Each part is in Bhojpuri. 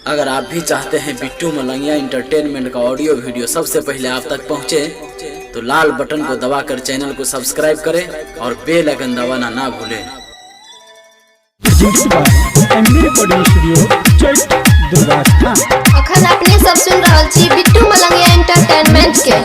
अगर आप भी चाहते हैं बिट्टू मलंगिया इंटरटेनमेंट का ऑडियो वीडियो सबसे पहले आप तक पहुंचे, तो लाल बटन को दबाकर चैनल को सब्सक्राइब करें और बेल आइकन दबाना ना भूलें। अखन अपने सब सुन रहल छी बिट्टू मलंगिया एंटरटेनमेंट के।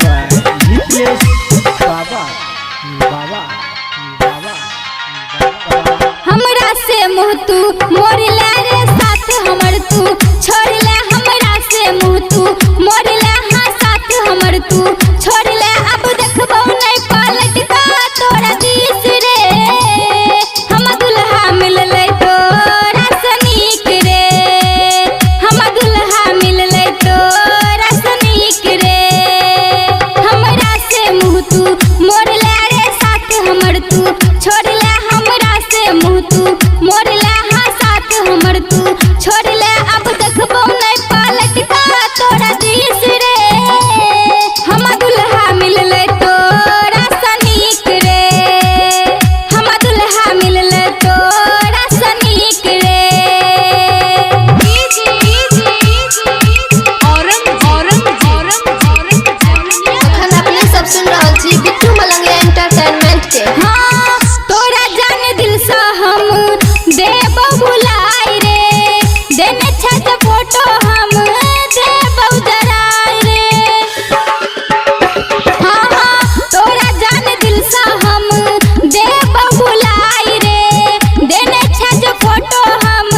हमरा से मुँह तू मोर ले रे साथ हमर तू छोड़ ले, हमरा से मुँह तू मोर ले हाँ साथ हमर तू छोड़ ले। अब देखबो नहीं पलट का तोरा दिस रे, हम दुल्हा मिलले तोरा सनीक रे, हम दुल्हा मिलले तोरा सनीक रे। हमरा से मुँह तू मोर ले रे साथ हमर तू छोड़ ले, हमरा से मुँह तू मोर ले हाँ साथ हमर तू छोड़ ले। अब देखबो नहीं पलट का तोरा दिस रे, हम दुल्हा मिलले तोरा सनीक रे, हम दुल्हा मिलले तोरा सनीक रे। अखन अपने सब सुन रहल छी बिट्टू मलंगिया एंटरटेनमेंट के। हाँ तोरा जान दिल से हम देबो बुलाई रे, देने छत फोटो हम देबो जराई रे। हाँ हाँ तोरा जान दिल से हम देबो बुलाई रे, देने छत फोटो हम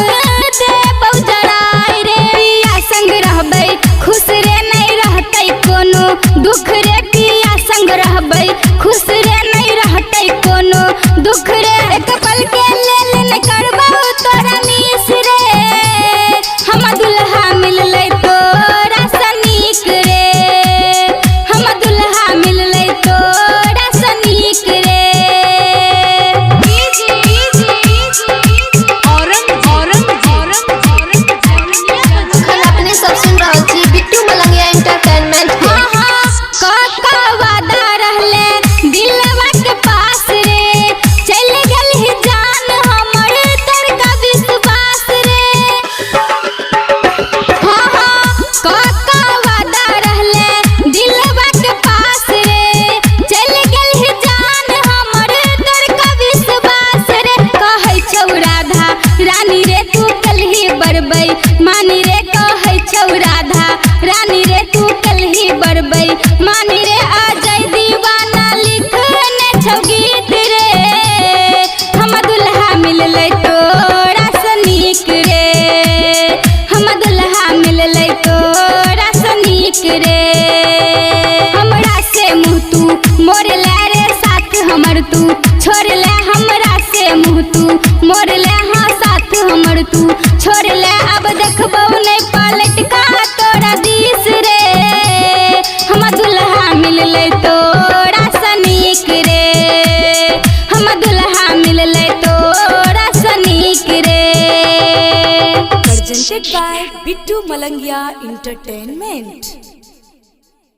देबो जराई रे। पिया संग रहबै खुश रे नहीं रहतै कोनो दुख रे, पिया संग रहबै खुश रे नहीं रहतै कोनो दुख रे। एक पल के लेल न करबौ तोरा मिस रे, हम दुल्हा मिलले तोरा सनीक रे, हम दुल्हा मिलले तोरा सनीक रे। अखन अपने सब सुन रहल छी बिट्टू मलंगिया एंटरटेनमेंट के। हाँ हाँ काका वादा रहले दिलवा के पास रे, चल गेल ही जान हमर तर का विश्वास रे। हाँ हाँ काका वादा रहले दिलवा के पास रे, चल गेल ही जान हमर तर का विश्वास रे। कहै छौ राधा रानी रे तू कलही बरबै मानी रे, कहै छौ राधा रानी रे तू कलही बरबै मानी रे। आ जाय दीवाना लिखने छौ गीत रे, हम दुल्हा मिलले तोरा सनीक रे, हम दुल्हा मिलले तोरा सनीक रे। हमरा से मुँह तू मोर ले रे साथ हमर तू छोड़ ले, हमरा से मुँह तू मोर ले हाँ साथ हमर तू छोड़ ले। अब देखबो नहीं पलट का तोरा दिस रे, हम दुल्हा मिलले तोरा सनीक रे, हम दुल्हा मिलले तोरा सनीक रे। Presented by Bittu Malangiya Entertainment।